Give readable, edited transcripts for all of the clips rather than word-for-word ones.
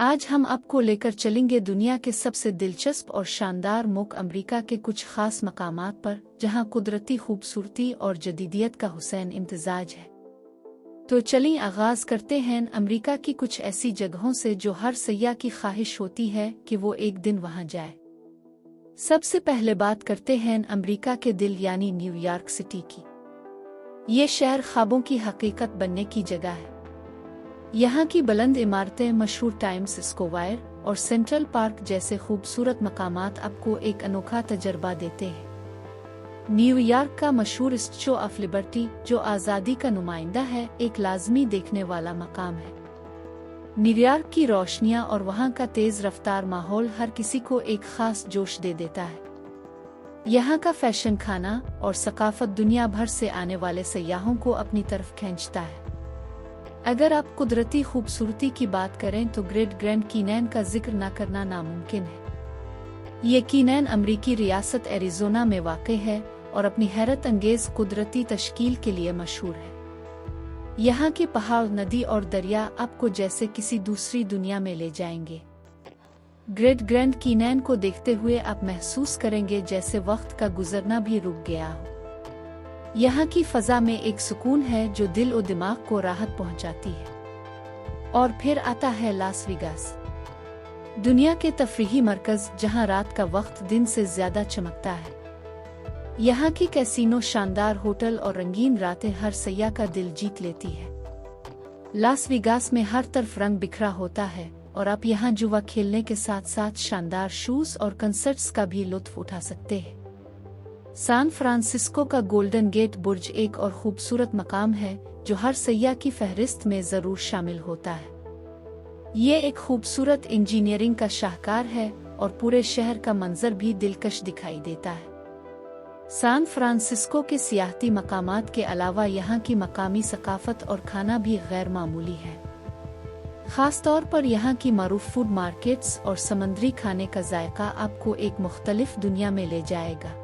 आज हम आपको लेकर चलेंगे दुनिया के सबसे दिलचस्प और शानदार मुल्क अमेरिका के कुछ खास मकामात पर, जहां कुदरती खूबसूरती और जदीदियत का हुसैन इम्तिजाज है। तो चलिए आगाज करते हैं अमेरिका की कुछ ऐसी जगहों से जो हर सयाह की ख्वाहिश होती है कि वो एक दिन वहां जाए। सबसे पहले बात करते हैं अमेरिका के दिल यानी न्यूयॉर्क सिटी की। ये शहर ख्वाबों की हकीकत बनने की जगह है। यहाँ की बुलंद इमारतें, मशहूर टाइम्स स्क्वायर और सेंट्रल पार्क जैसे खूबसूरत मकामात आपको एक अनोखा तजर्बा देते हैं। न्यूयॉर्क का मशहूर स्टैच्यू ऑफ लिबर्टी, जो आज़ादी का नुमाइंदा है, एक लाजमी देखने वाला मकाम है। न्यूयॉर्क की रोशनियां और वहाँ का तेज रफ्तार माहौल हर किसी को एक खास जोश दे देता है। यहाँ का फैशन, खाना और सकाफत दुनिया भर से आने वाले सयाहों को अपनी तरफ खींचता है। अगर आप कुदरती खूबसूरती की बात करें तो ग्रेट ग्रैंड कैन्यन का जिक्र न करना नामुमकिन है। ये कैन्यन अमरीकी रियासत एरिज़ोना में वाक़ है और अपनी हैरत अंगेज कुदरती तश्कील के लिए मशहूर है। यहाँ के पहाड़, नदी और दरिया आपको जैसे किसी दूसरी दुनिया में ले जाएंगे। ग्रेट ग्रैंड कैन्यन को देखते हुए आप महसूस करेंगे जैसे वक्त का गुजरना भी रुक गया हो। यहाँ की फ़ज़ा में एक सुकून है जो दिल और दिमाग को राहत पहुँचाती है। और फिर आता है लास वेगास, दुनिया के तफरीही मरकज़, जहाँ रात का वक्त दिन से ज़्यादा चमकता है। यहाँ की कैसीनो, शानदार होटल और रंगीन रातें हर सयाह का दिल जीत लेती है। लास वेगास में हर तरफ रंग बिखरा होता है और आप यहाँ जुआ खेलने के साथ साथ शानदार शोज़ और कंसर्ट्स का भी लुत्फ़ उठा सकते हैं। सैन फ्रांसिस्को का गोल्डन गेट बुर्ज एक और खूबसूरत मकाम है जो हर सयाह की फहरिस्त में ज़रूर शामिल होता है। ये एक खूबसूरत इंजीनियरिंग का शाहकार है और पूरे शहर का मंजर भी दिलकश दिखाई देता है। सैन फ्रांसिस्को के सियाहती मकामात के अलावा यहाँ की मकामी सकाफत और खाना भी गैर मामूली है। ख़ास तौर पर यहाँ की मारूफ फूड मार्केट्स और समंदरी खाने का जायका आपको एक मुख्तलिफ दुनिया में ले जाएगा।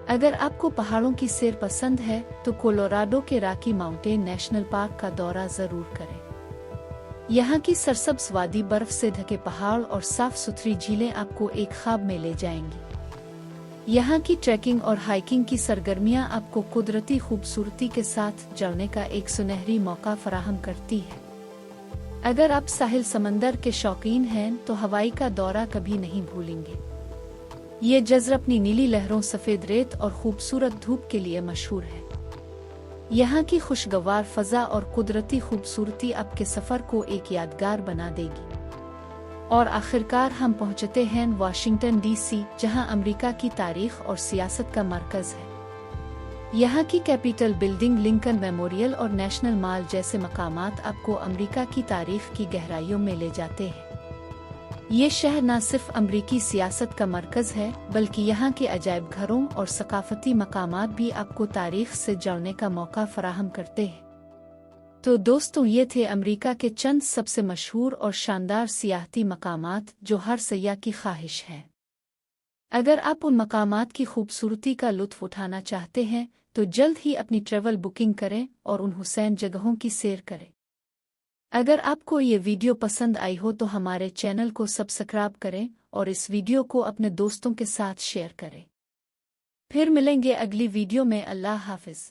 अगर आपको पहाड़ों की सैर पसंद है तो कोलोराडो के रॉकी माउंटेन नेशनल पार्क का दौरा जरूर करें। यहाँ की सरसब्ज वादी, बर्फ से ढके पहाड़ और साफ सुथरी झीलें आपको एक ख्वाब में ले जाएंगी। यहाँ की ट्रैकिंग और हाइकिंग की सरगर्मियाँ आपको कुदरती खूबसूरती के साथ जुड़ने का एक सुनहरी मौका फराहम करती है। अगर आप साहिल समंदर के शौकीन हैं तो हवाई का दौरा कभी नहीं भूलेंगे। ये जज़र अपनी नीली लहरों, सफ़ेद रेत और खूबसूरत धूप के लिए मशहूर है। यहाँ की खुशगवार फ़ज़ा और कुदरती खूबसूरती आपके सफ़र को एक यादगार बना देगी। और आखिरकार हम पहुँचते हैं वाशिंगटन DC, जहाँ अमेरिका की तारीख़ और सियासत का मरकज़ है। यहाँ की कैपिटल बिल्डिंग, लिंकन मेमोरियल और नेशनल मॉल जैसे मकामात आपको अमेरिका की तारीख़ की गहराइयों में ले जाते हैं। ये शहर न सिर्फ अमरीकी सियासत का मरकज़ है, बल्कि यहाँ के अजायब घरों और सकाफती मकामात भी आपको तारीख से जुड़ने का मौका फराहम करते हैं। तो दोस्तों, ये थे अमरीका के चंद सबसे मशहूर और शानदार सियाहती मकामात जो हर सयाह की ख्वाहिश है। अगर आप उन मकामात की खूबसूरती का लुत्फ़ उठाना चाहते हैं तो जल्द ही अपनी ट्रैवल बुकिंग करें और उन हुसैन जगहों की सैर करें। अगर आपको ये वीडियो पसंद आई हो तो हमारे चैनल को सब्सक्राइब करें और इस वीडियो को अपने दोस्तों के साथ शेयर करें। फिर मिलेंगे अगली वीडियो में। अल्लाह हाफ़िज़।